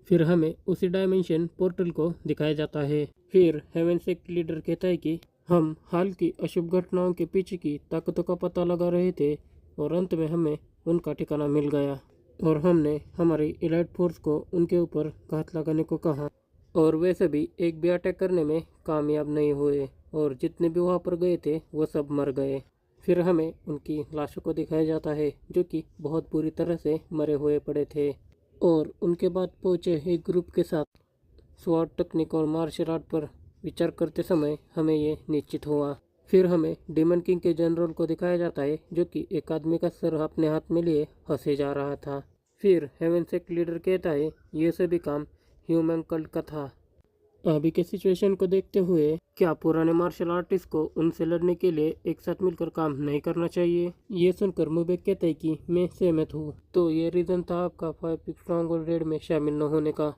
फिर हमें उसी डायमेंशन पोर्टल को दिखाया जाता है। फिर हेवन सेक्ट लीडर कहता है कि हम हाल की अशुभ घटनाओं के पीछे की ताकतों का पता लगा रहे थे और अंत में हमें उनका ठिकाना मिल गया और हमने हमारी इलाइट फोर्स को उनके ऊपर घात लगाने को कहा और वे सभी एक भी अटैक करने में कामयाब नहीं हुए और जितने भी वहाँ पर गए थे वो सब मर गए। फिर हमें उनकी लाशों को दिखाया जाता है जो कि बहुत बुरी तरह से मरे हुए पड़े थे और उनके बाद पहुंचे एक ग्रुप के साथ स्वॉर्ड टेक्निक और मार्शल आर्ट पर विचार करते समय हमें ये निश्चित हुआ। फिर हमें डीमन किंग के जनरल को दिखाया जाता है जो कि एक आदमी का सर अपने हाथ में लिए हंसे जा रहा था। फिर हेवन सेक्ट लीडर कहता है ये सभी काम ह्यूमन कल्ट का था। अभी के सिचुएशन को देखते हुए क्या पुराने मार्शल आर्टिस्ट को उनसे लड़ने के लिए एक साथ मिलकर काम नहीं करना चाहिए? ये सुनकर मुबेक कहता है कि मैं सहमत हूँ। तो ये रीजन था आपका 5 पिक स्ट्रॉन्ग और रेड में शामिल न होने का।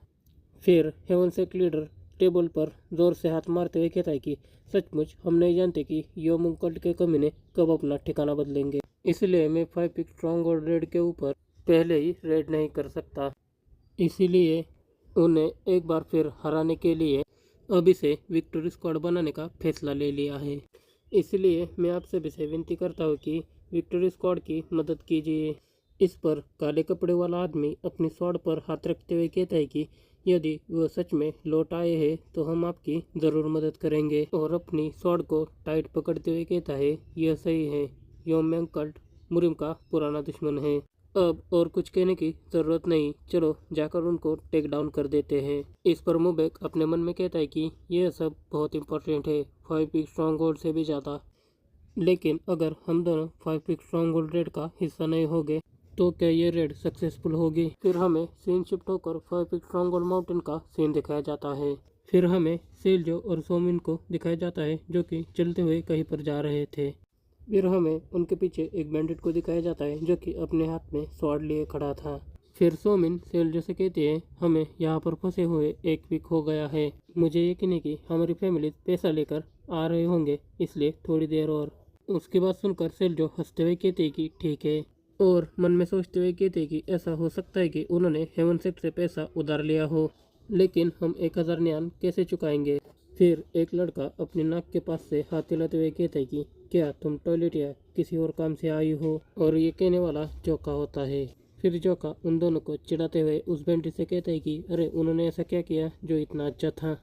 फिर हेवन सेक्ट लीडर टेबल पर जोर से हाथ मारते हुए कहता है कि सचमुच हम नहीं जानते कि ह्यूमन कल्ट के कमीने कब अपना ठिकाना बदलेंगे, इसलिए मैं 5 पिक स्ट्रॉन्ग और रेड के ऊपर पहले ही रेड नहीं कर सकता। इसीलिए उन्हें एक बार फिर हराने के लिए अभी से विक्टोरी स्क्वाड बनाने का फैसला ले लिया है। इसलिए मैं आप सभी से विनती करता हूँ कि विक्टोरी स्क्वाड की मदद कीजिए। इस पर काले कपड़े वाला आदमी अपनी स्वॉर्ड पर हाथ रखते हुए कहता है कि यदि वह सच में लौट आए हैं तो हम आपकी ज़रूर मदद करेंगे और अपनी स्वॉर्ड को टाइट पकड़ते हुए कहता है यह सही है, योमयांग कल्ट मुरिम का पुराना दुश्मन है। अब और कुछ कहने की जरूरत नहीं, चलो जाकर उनको टेक डाउन कर देते हैं। इस पर मुबेक अपने मन में कहता है कि यह सब बहुत इंपॉर्टेंट है, 5 पिक स्ट्रॉन्ग होल्ड से भी ज़्यादा। लेकिन अगर हम दोनों 5 पिक स्ट्रॉन्ग होल्ड रेड का हिस्सा नहीं होंगे तो क्या ये रेड सक्सेसफुल होगी? फिर हमें सीन शिफ्ट होकर 5 पिक स्ट्रॉन्ग होल्ड माउंटेन का सीन दिखाया जाता है। फिर हमें सेल्जो और सोमिन को दिखाया जाता है जो कि चलते हुए कहीं पर जा रहे थे। फिर हमें उनके पीछे एक बैंडिट को दिखाया जाता है जो कि अपने हाथ में स्वॉर्ड लिए खड़ा था। फिर सोमिन सेल्जो से कहते हैं हमें यहाँ पर फंसे हुए एक वीक हो गया है, मुझे यकीन है कि हमारी फैमिली पैसा लेकर आ रहे होंगे, इसलिए थोड़ी देर और। उसकी बात सुनकर सेल्जो हंसते हुए कहते हैं कि ठीक है और मन में सोचते हुए कहते हैं कि ऐसा हो सकता है कि उन्होंने हेवन सेक्ट से पैसा उधार लिया हो, लेकिन हम 1000 न्यान कैसे चुकाएंगे? फिर एक लड़का अपनी नाक के पास से हाथ हिलाते हुए कहता है कि क्या तुम टॉयलेट या किसी और काम से आई हो? और ये कहने वाला जोका होता है। फिर जोका उन दोनों को चिढ़ाते हुए उस बैंडी से कहता है कि अरे उन्होंने ऐसा क्या किया जो इतना अच्छा था,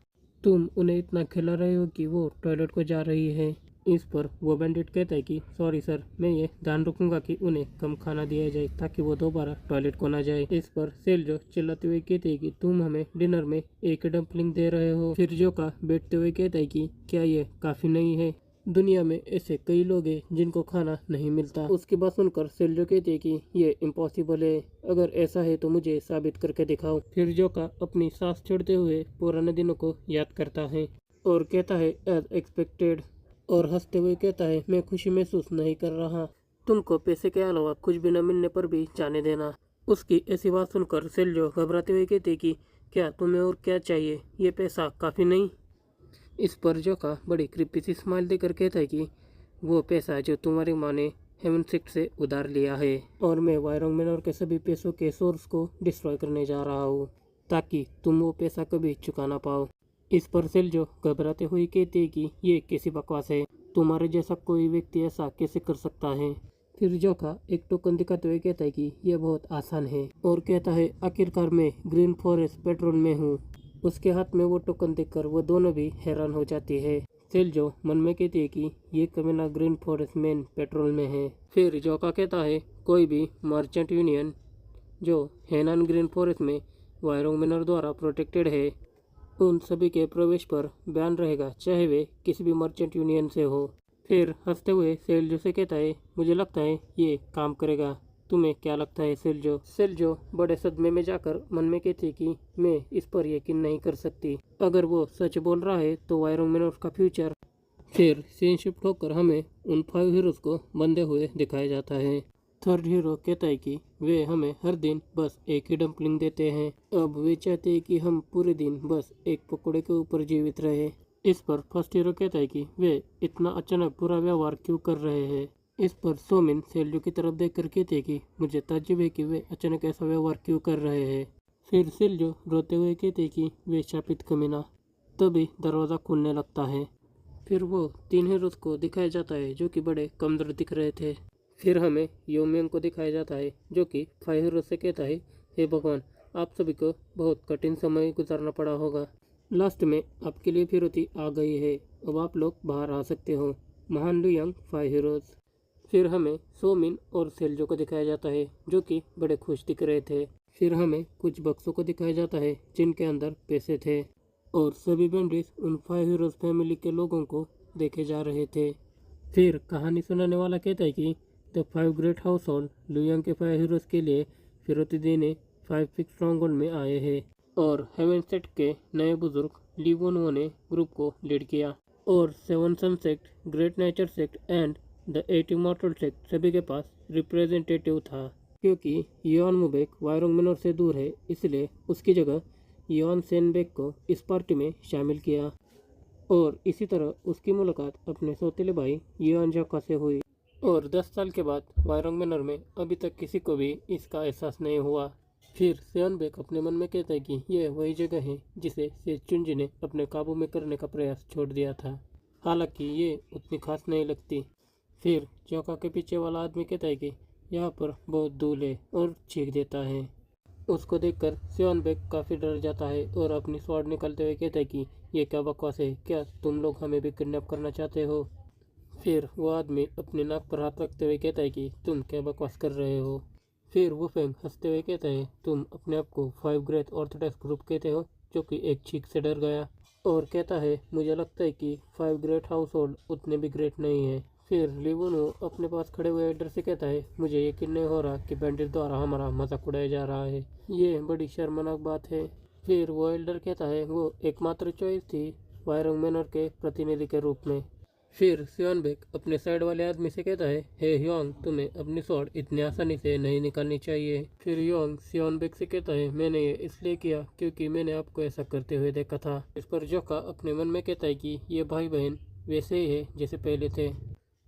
तुम उन्हें इतना खिला रहे हो कि वो टॉयलेट को जा रही है। इस पर वो बैंडिट कहता है कि सॉरी सर, मैं ये ध्यान रखूंगा कि उन्हें कम खाना दिया जाए ताकि वो दोबारा टॉयलेट को ना जाए। इस पर सेल्जो चिल्लाते हुए कहते हैं कि तुम हमें डिनर में एक डम्पलिंग दे रहे हो। फिर जोका बैठते हुए कहता है कि क्या ये काफी नहीं है? दुनिया में ऐसे कई लोग हैं जिनको खाना नहीं मिलता। उसकी बात सुनकर सेल्जो कहती है कि ये इम्पॉसिबल है, अगर ऐसा है तो मुझे साबित करके दिखाओ। फिर जोका अपनी सांस छोड़ते हुए पुराने दिनों को याद करता है और कहता है एज एक्सपेक्टेड, और हंसते हुए कहता है मैं खुशी महसूस नहीं कर रहा, तुमको पैसे के अलावा कुछ भी न मिलने पर भी जाने देना। उसकी ऐसी बात सुनकर सेल्जो घबराते हुए कहते कि क्या तुम्हें और क्या चाहिए, ये पैसा काफ़ी नहीं? इस पर जोका बड़ी क्रिपी सी स्माइल देकर कहता है कि वो पैसा जो तुम्हारी माँ ने हेवन सेक्ट से उधार लिया है और मैं वायरोंग मैनर के सभी पैसों के सोर्स को डिस्ट्रॉय करने जा रहा हूँ ताकि तुम वो पैसा कभी चुका ना पाओ। इस पर सेल्जो घबराते हुए कहते हैं कि ये कैसी बकवास है, तुम्हारे जैसा कोई व्यक्ति ऐसा कैसे कर सकता है? फिर जोका एक टोकन दिखाते हुए कहता है कि यह बहुत आसान है और कहता है आखिरकार मैं ग्रीन फॉरेस्ट पेट्रोल में हूँ। उसके हाथ में वो टोकन देखकर वो दोनों भी हैरान हो जाती है। सेल्जो मन में कहती है कि ये कमीना ग्रीन फॉरेस्ट मेन पेट्रोल में है। फिर जोका कहता है कोई भी मर्चेंट यूनियन जो हेनान ग्रीन फॉरेस्ट में वायरोंग मैनर द्वारा प्रोटेक्टेड है उन सभी के प्रवेश पर बैन रहेगा, चाहे वे किसी भी मर्चेंट यूनियन से हो। फिर हंसते हुए सेल्जो से कहता है मुझे लगता है ये काम करेगा, तुम्हें क्या लगता है सेल्जो? सेल्जो बड़े सदमे में जाकर मन में कहती कि मैं इस पर यकीन नहीं कर सकती, अगर वो सच बोल रहा है तो वायरोंग मैनर का फ्यूचर। फिर सीन शिफ्ट होकर हमें उन 5 हीरोज को बंधे हुए दिखाया जाता है। थर्ड हीरो कहता है कि वे हमें हर दिन बस एक ही डम्पलिंग देते हैं, अब वे चाहते हैं कि हम पूरे दिन बस एक पकौड़े के ऊपर जीवित रहे। इस पर फर्स्ट हीरो कहता है कि वे इतना अचानक बुरा व्यवहार क्यों कर रहे हैं। इस पर सोमिन सेल्जो की तरफ देख कर कहते हैं कि मुझे ताज्जुब है कि वे अचानक ऐसा व्यवहार क्यों कर रहे हैं। फिर सिल्जो रोते हुए कहते कि वे शापित कमीना। तभी दरवाज़ा खुलने लगता है। फिर वो 3 हीरोज को दिखाया जाता है जो कि बड़े कमजोर दिख रहे थे। फिर हमें योमियंग को दिखाया जाता है जो कि 5 हीरोज से कहता है, हे भगवान, आप सभी को बहुत कठिन समय गुजारना पड़ा होगा। लास्ट में आपके लिए फिरौती आ गई है, अब आप लोग बाहर आ सकते हो। महान लुयांग 5 हीरोज। फिर हमें सोमिन और सेल्जो को दिखाया जाता है जो कि बड़े खुश दिख रहे थे। फिर हमें कुछ बक्सों को दिखाया जाता है जिनके अंदर पैसे थे और सभी बैंडिट्स उन 5 हीरोज फैमिली के लोगों को देखे जा रहे थे। फिर कहानी सुनाने वाला कहता है कि the 5 great house hold Luoyang के 5 हीरोज के लिए फिरौती देने 5 स्ट्रॉन्ग होल्ड में आए हैं और हेवन सेट के नए बुजुर्ग ली वोनुओ ने ग्रुप को लीड किया और 7 sun sect, great nature sect and the 8 immortal sect सभी के पास रिप्रेजेंटेटिव था। क्योंकि योन मुबेक वायरोंग मिनोर से दूर है, इसलिए उसकी जगह योन सेनबेक को इस पार्टी में शामिल किया और इसी तरह उसकी मुलाकात अपने सौतेले भाई योन जोका से हुई। और 10 साल के बाद वायरोंग मिनोर में अभी तक किसी को भी इसका एहसास नहीं हुआ। फिर सेओनबेक अपने मन में कहता है कि यह वही जगह है जिसे सेचुंजी ने अपने काबू में करने का प्रयास छोड़ दिया था, हालांकि ये उतनी खास नहीं लगती। फिर चौका के पीछे वाला आदमी कहता है कि यहाँ पर बहुत धूल है और छींक देता है। उसको देखकर सेओनबेक काफ़ी डर जाता है और अपनी स्वॉर्ड निकालते हुए कहता है कि ये क्या बकवास है, क्या तुम लोग हमें भी किडनैप करना चाहते हो। फिर वो आदमी अपने नाक पर हाथ रखते हुए कहता है कि तुम क्या बकवास कर रहे हो। फिर वो फेंग हंसते हुए कहता है, तुम अपने आप को 5 ग्रेट ऑर्थोडॉक्स ग्रुप कहते हो, जो कि एक चीख से डर गया और कहता है, मुझे लगता है कि 5 ग्रेट हाउस होल्ड उतने भी ग्रेट नहीं है। फिर लिवोनो अपने पास खड़े हुए एल्डर से कहता है, मुझे यकीन नहीं हो रहा कि बैंडिट द्वारा हमारा मजाक उड़ाया जा रहा है, ये बड़ी शर्मनाक बात है। फिर वो एल्डर कहता है वो एकमात्र चॉइस थी वायरोंग मैनर के प्रतिनिधि के रूप में। फिर सियोनबेक अपने साइड वाले आदमी से कहता है, हे ह्योंग, तुम्हें अपनी स्वॉर्ड इतनी आसानी से नहीं निकालनी चाहिए। फिर ह्योंग सियोनबेक से कहता है, मैंने ये इसलिए किया क्योंकि मैंने आपको ऐसा करते हुए देखा था। इस पर जोका अपने मन में कहता है कि ये भाई बहन वैसे ही है जैसे पहले थे।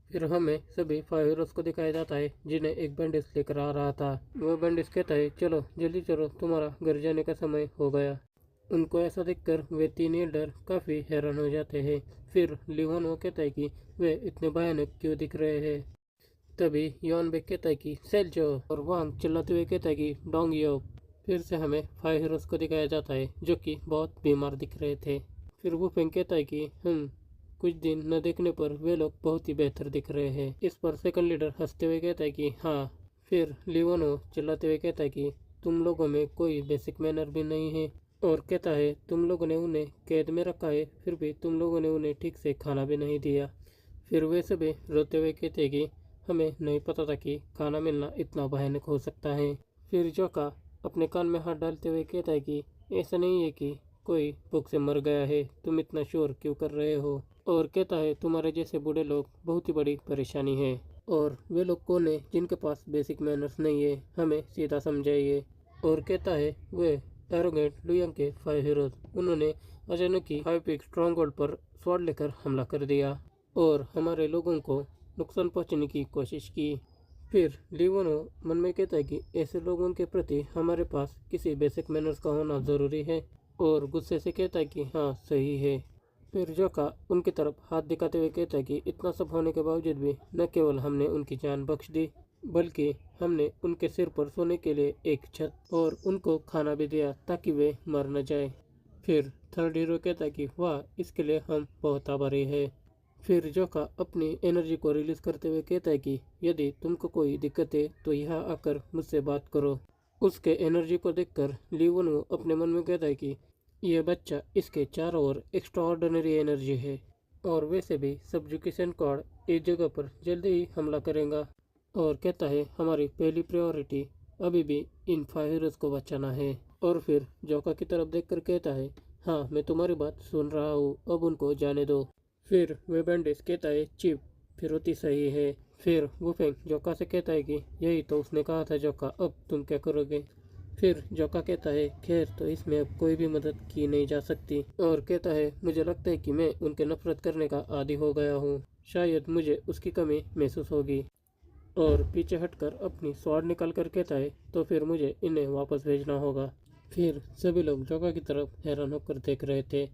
फिर हमें सभी 5 हीरोज को दिखाया जाता है जिन्हें एक बैंडेज लेकर आ रहा था। वो बैंडेज कहता है, चलो जल्दी चलो, तुम्हारा घर जाने का समय हो गया। उनको ऐसा देखकर वे 3 एल्डर काफ़ी हैरान हो जाते हैं। फिर लिवन वो कहता है कि वे इतने भयानक क्यों दिख रहे हैं। तभी योन बेक कहता है कि सेल्जो, और वांग चिल्लाते हुए कहता है कि डोंग यो। फिर से हमें 5 हीरोज को दिखाया जाता है जो कि बहुत बीमार दिख रहे थे। फिर वो फेंग कहता है कि कुछ दिन न देखने पर वे लोग बहुत ही बेहतर दिख रहे हैं। इस पर सेकंड लीडर हंसते हुए कहता है कि हाँ। फिर लिवोनो चिल्लाते हुए कहता है कि तुम लोगों में कोई बेसिक मैनर भी नहीं है और कहता है तुम लोगों ने उन्हें कैद में रखा है, फिर भी तुम लोगों ने उन्हें ठीक से खाना भी नहीं दिया। फिर वे सभी रोते हुए कहते हैं कि हमें नहीं पता था कि खाना मिलना इतना भयानक हो सकता है। फिर जोका अपने कान में हाथ डालते हुए कहता है कि ऐसा नहीं है कि कोई भूख से मर गया है, तुम इतना शोर क्यों कर रहे हो। और कहता है तुम्हारे जैसे बूढ़े लोग बहुत ही बड़ी परेशानी है और वे लोग कौन है जिनके पास बेसिक मैनर्स नहीं है, हमें सीधा समझाइए। और कहता है वे एरोगेंट लुयांग के 5 हीरोज, उन्होंने अचानक ही 5 स्ट्रॉन्ग होल्ड पर स्वॉर्ड लेकर हमला कर दिया और हमारे लोगों को नुकसान पहुंचाने की कोशिश की। फिर लिवोनो मन में कहता है कि ऐसे लोगों के प्रति हमारे पास किसी बेसिक मैनर्स का होना ज़रूरी है और गुस्से से कहता है कि हाँ सही है। फिर जोका उनकी तरफ हाथ दिखाते हुए कहता है कि इतना सब होने के बावजूद भी न केवल हमने उनकी जान बख्श दी, बल्कि हमने उनके सिर पर सोने के लिए एक छत और उनको खाना भी दिया ताकि वे मर न जाए। फिर थर्ड हीरो कहता है कि वाह, इसके लिए हम बहुत आभारी हैं। फिर जोका अपनी एनर्जी को रिलीज करते हुए कहता है कि यदि तुमको कोई दिक्कत है तो यहाँ आकर मुझसे बात करो। उसके एनर्जी को देखकर लीवन अपने मन में कहता है कि यह बच्चा, इसके चारों ओर एक्स्ट्रा ऑर्डिनरी एनर्जी है और वैसे भी सब्जुकेशन कॉर्ड इस जगह पर जल्दी ही हमला करेगा। और कहता है हमारी पहली प्रायोरिटी अभी भी इन 5 हीरोज को बचाना है। और फिर जोका की तरफ देखकर कहता है, हाँ मैं तुम्हारी बात सुन रहा हूँ, अब उनको जाने दो। फिर वे बैंडेज कहता है चिप, फिरौती सही है। फिर वुफेंग जोका से कहता है कि यही तो उसने कहा था जोका, अब तुम क्या करोगे। फिर जोका कहता है खैर तो इसमें अब कोई भी मदद की नहीं जा सकती और कहता है मुझे लगता है कि मैं उनके नफरत करने का आदी हो गया हूँ, शायद मुझे उसकी कमी महसूस होगी। और पीछे हटकर अपनी स्वॉर्ड निकाल कर कहता है तो फिर मुझे इन्हें वापस भेजना होगा। फिर सभी लोग जोका की तरफ हैरान होकर देख रहे थे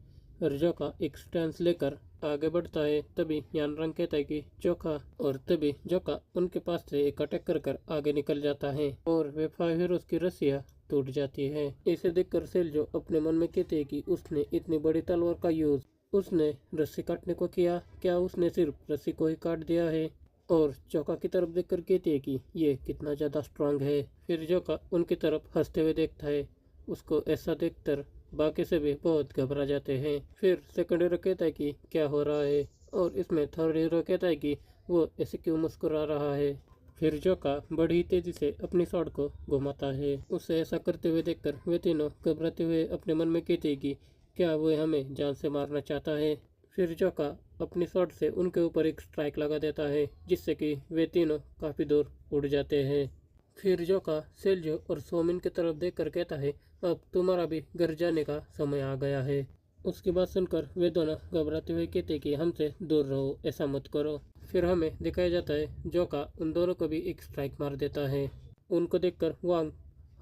और जोका एक स्टैंस लेकर आगे बढ़ता है। तभी यान रंग कहता है कि जोका, और तभी जोका उनके पास से एक अटैक कर आगे निकल जाता है और वे 5 हीरोज की रस्सियां टूट जाती है। इसे देखकर सेल जो अपने मन में कहते हैं कि उसने इतनी बड़ी तलवार का यूज उसने रस्सी काटने को किया, क्या उसने सिर्फ रस्सी को ही काट दिया है? और जोका की तरफ देखकर कहती है कि ये कितना ज्यादा स्ट्रांग है। फिर जोका उनकी तरफ हंसते हुए देखता है। उसको ऐसा देखकर बाकी सभी बहुत घबरा जाते हैं। फिर सेकंड हीरो कहता है कि क्या हो रहा है, और इसमें थर्ड हीरो कहता है कि वो ऐसे क्यों मुस्कुरा रहा है। फिर जोका बड़ी तेजी से अपनी स्वॉर्ड को घुमाता है। उसे ऐसा करते हुए देखकर वे तीनों घबराते हुए अपने मन में कहते हैं कि क्या वो हमें जान से मारना चाहता है। फिर जोका अपनी स्वॉर्ड से उनके ऊपर एक स्ट्राइक लगा देता है, जिससे कि वे तीनों काफी दूर उड़ जाते हैं। फिर जोका सेल्जो और सोमिन की तरफ देखकर कहता है, अब तुम्हारा भी घर जाने का समय आ गया है। उसकी बात सुनकर वे दोनों घबराते हुए कहते कि हमसे दूर रहो, ऐसा मत करो। फिर हमें दिखाया जाता है जोका उन दोनों को भी एक स्ट्राइक मार देता है। उनको देखकर वांग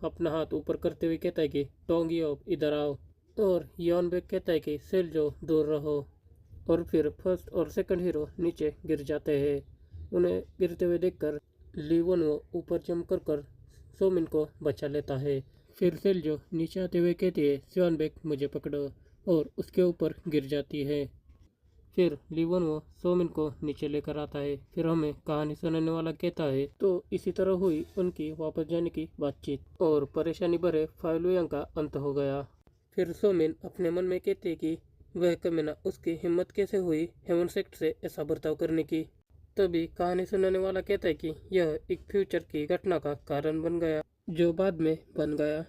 अपना हाथ ऊपर करते हुए कहता है कि टोंगियो इधर आओ, और योन बेक कहता है कि सेल्जो दूर रहो। और फिर फर्स्ट और सेकंड हीरो नीचे गिर जाते हैं। उन्हें गिरते हुए देखकर लीवन वो ऊपर जंप कर सोमिन को बचा लेता है। फिर सेल्जो नीचे आते हुए कहती है, स्योनबेक मुझे पकड़ो, और उसके ऊपर गिर जाती है। फिर लीवन वो सोमिन को नीचे लेकर आता है। फिर हमें कहानी सुनाने वाला कहता है, तो इसी तरह हुई उनकी वापस जाने की बातचीत और परेशानी भरे फाइलुयांग का अंत हो गया। फिर सोमिन अपने मन में कहते हैं कि वह कमीना उसकी हिम्मत कैसे हुई हेवन सेक्ट से ऐसा बर्ताव करने की। तभी कहानी सुनाने वाला कहता है कि यह एक फ्यूचर की घटना का कारण बन गया, जो बाद में बन गया